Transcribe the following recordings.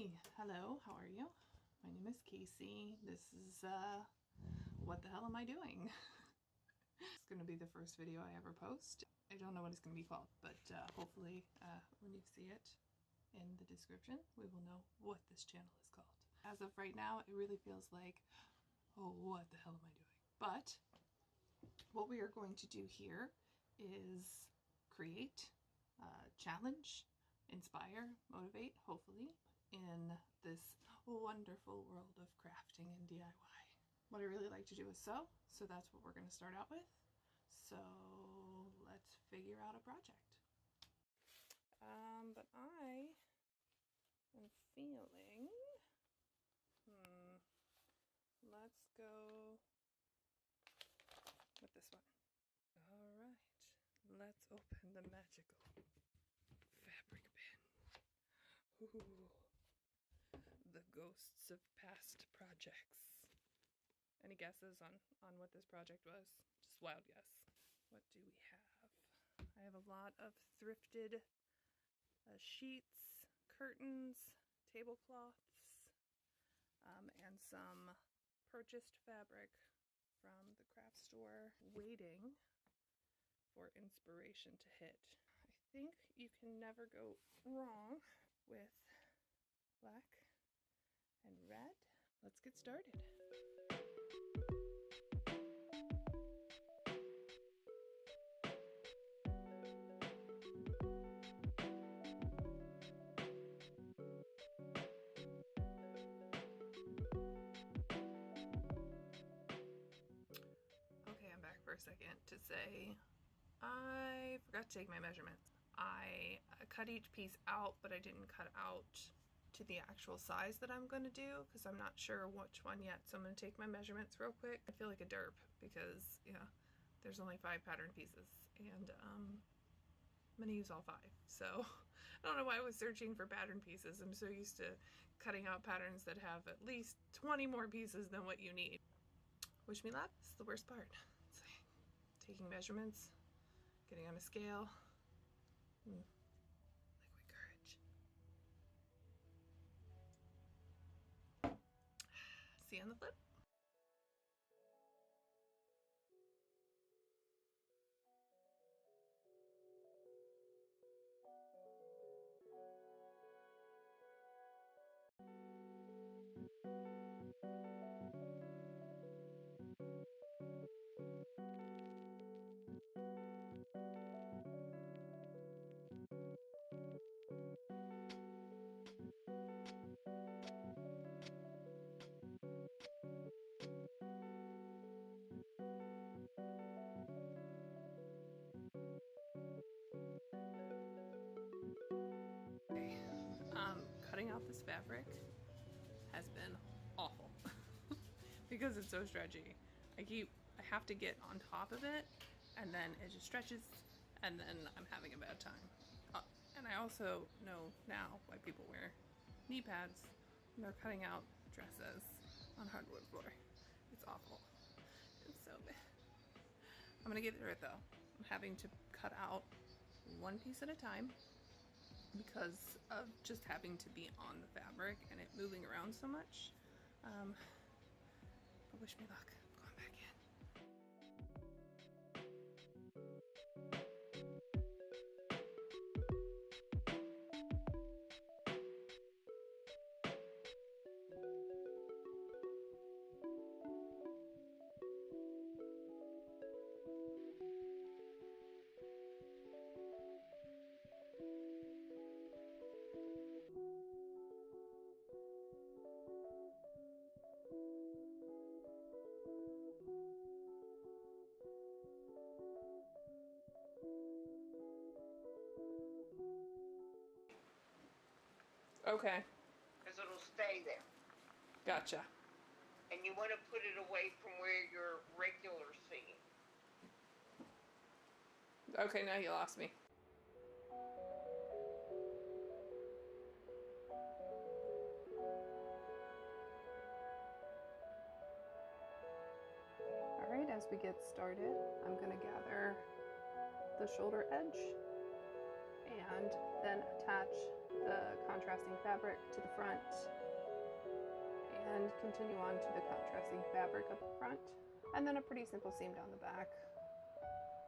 Hey, hello, how are you? My name is Casey. This is, what the hell am I doing? It's gonna be the first video I ever post. I don't know what it's gonna be called, but hopefully when you see it in the description, we will know what this channel is called. As of right now, it really feels like, oh, what the hell am I doing? But what we are going to do here is create, challenge, inspire, motivate, hopefully, in this wonderful world of crafting and DIY. What I really like to do is sew, so that's what we're going to start out with. So let's figure out a project. But I am feeling, let's go with this one. All right, let's open the magical fabric bin. Ooh, the ghosts of past projects. Any guesses on what this project was? Just wild guess. What do we have? I have a lot of thrifted sheets, curtains, tablecloths, and some purchased fabric from the craft store, waiting for inspiration to hit. I think you can never go wrong with black and red. Let's get started. Okay, I'm back for a second to say I forgot to take my measurements. I cut each piece out, but I didn't cut out to the actual size that I'm going to do because I'm not sure which one yet. So I'm going to take my measurements real quick. I feel like a derp because, yeah, there's only 5 pattern pieces and I'm going to use all 5. So I don't know why I was searching for pattern pieces. I'm so used to cutting out patterns that have at least 20 more pieces than what you need. Wish me luck. This is the worst part. It's like taking measurements, getting on a scale. Liquid courage. See you on the flip. Cutting out this fabric has been awful because it's so stretchy. I have to get on top of it and then it just stretches and then I'm having a bad time. And I also know now why people wear knee pads when they're cutting out dresses on hardwood floor. It's awful. It's so bad. I'm gonna get through it though. I'm having to cut out one piece at a time because of just having to be on the fabric and it moving around so much. But wish me luck. I'm going back in. Okay. Because it'll stay there. Gotcha. And you want to put it away from where your regular seam. Okay, now you lost me. Alright, as we get started, I'm going to gather the shoulder edge and then attach the contrasting fabric to the front and continue on to the contrasting fabric up front, and then a pretty simple seam down the back.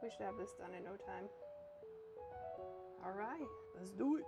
We should have this done in no time. All right, let's do it.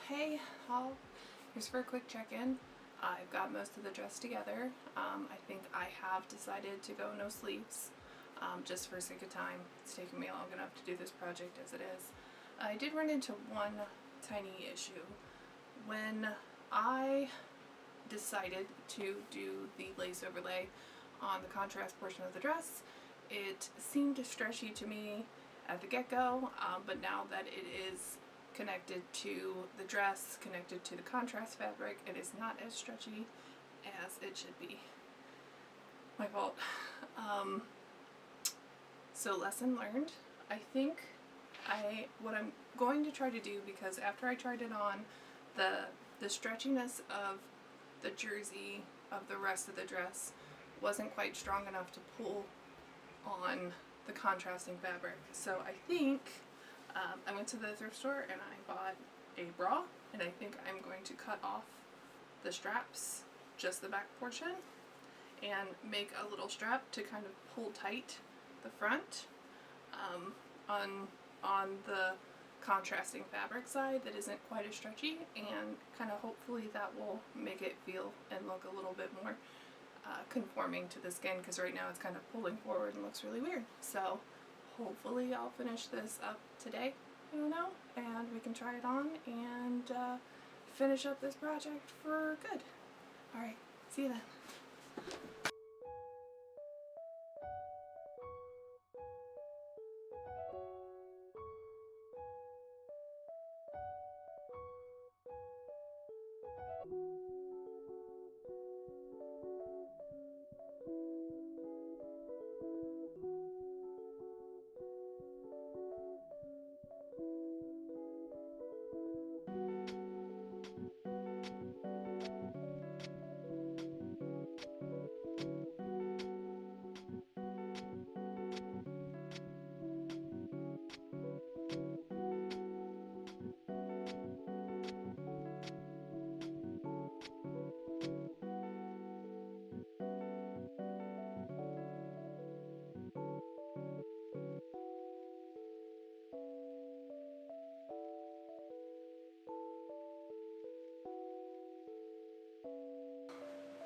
Hey, here's for a quick check-in. I've got most of the dress together. I think I have decided to go no sleeves, just for sake of time. It's taken me long enough to do this project as it is. I did run into one tiny issue. When I decided to do the lace overlay on the contrast portion of the dress, it seemed stretchy to me at the get-go, but now that it is connected to the dress, connected to the contrast fabric, it is not as stretchy as it should be. My fault. So lesson learned. I think what I'm going to try to do, because after I tried it on, the stretchiness of the jersey of the rest of the dress wasn't quite strong enough to pull on the contrasting fabric. So I think I went to the thrift store and I bought a bra, and I think I'm going to cut off the straps, just the back portion, and make a little strap to kind of pull tight the front on the contrasting fabric side that isn't quite as stretchy, and kind of hopefully that will make it feel and look a little bit more conforming to the skin, because right now it's kind of pulling forward and looks really weird. So hopefully I'll finish this up today, and we can try it on and finish up this project for good. Alright, see you then.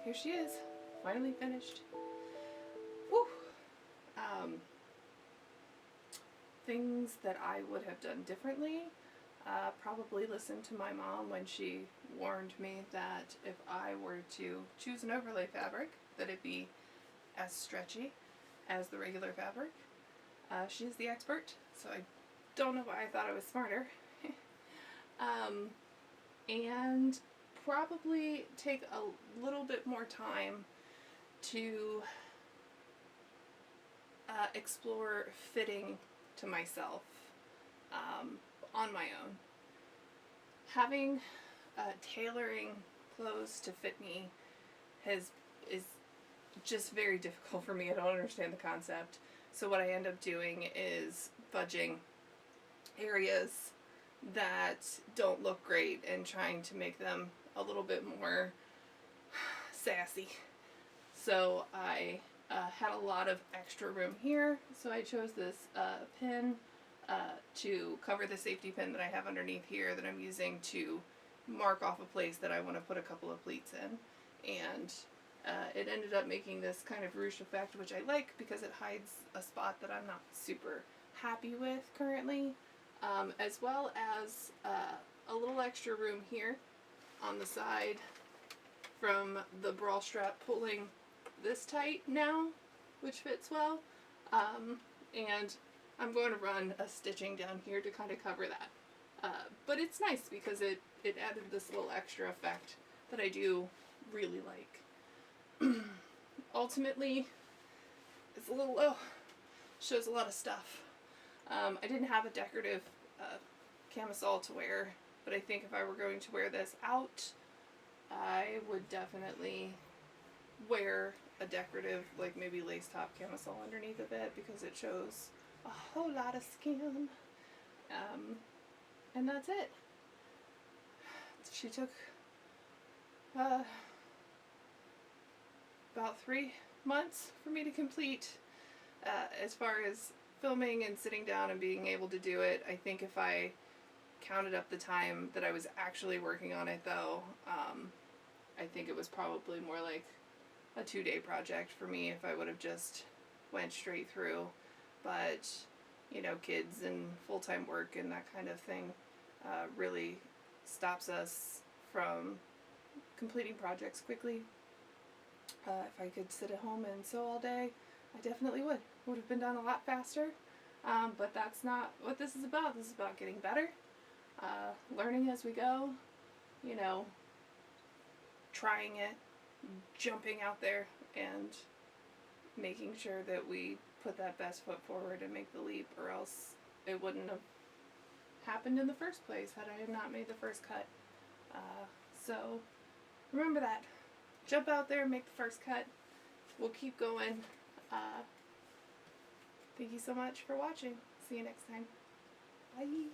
Here she is, finally finished. Woo! Things that I would have done differently, probably listen to my mom when she warned me that if I were to choose an overlay fabric, that it'd be as stretchy as the regular fabric. She's the expert, so I don't know why I thought I was smarter. And probably take a little bit more time to explore fitting to myself on my own. Having tailoring clothes to fit me is just very difficult for me. I don't understand the concept. So what I end up doing is fudging areas that don't look great and trying to make them a little bit more sassy. So I had a lot of extra room here, so I chose this pin to cover the safety pin that I have underneath here that I'm using to mark off a place that I want to put a couple of pleats in. And it ended up making this kind of ruche effect, which I like because it hides a spot that I'm not super happy with currently, as well as a little extra room here on the side from the bra strap pulling this tight now, which fits well, and I'm going to run a stitching down here to kind of cover that. But it's nice because it added this little extra effect that I do really like. Ultimately, it's a little low, shows a lot of stuff. I didn't have a decorative camisole to wear, but I think if I were going to wear this out, I would definitely wear a decorative, like maybe lace top camisole underneath of it because it shows a whole lot of skin. And that's it. She took about 3 months for me to complete. As far as filming and sitting down and being able to do it, I think if I counted up the time that I was actually working on it though, I think it was probably more like a 2-day project for me if I would have just went straight through. But, you know, kids and full-time work and that kind of thing really stops us from completing projects quickly. If I could sit at home and sew all day, I definitely would. Would have been done a lot faster. But that's not what this is about. This is about getting better, learning as we go, you know, trying it, jumping out there, and making sure that we put that best foot forward and make the leap, or else it wouldn't have happened in the first place had I not made the first cut. So remember that. Jump out there and make the first cut. We'll keep going. Thank you so much for watching. See you next time. Bye.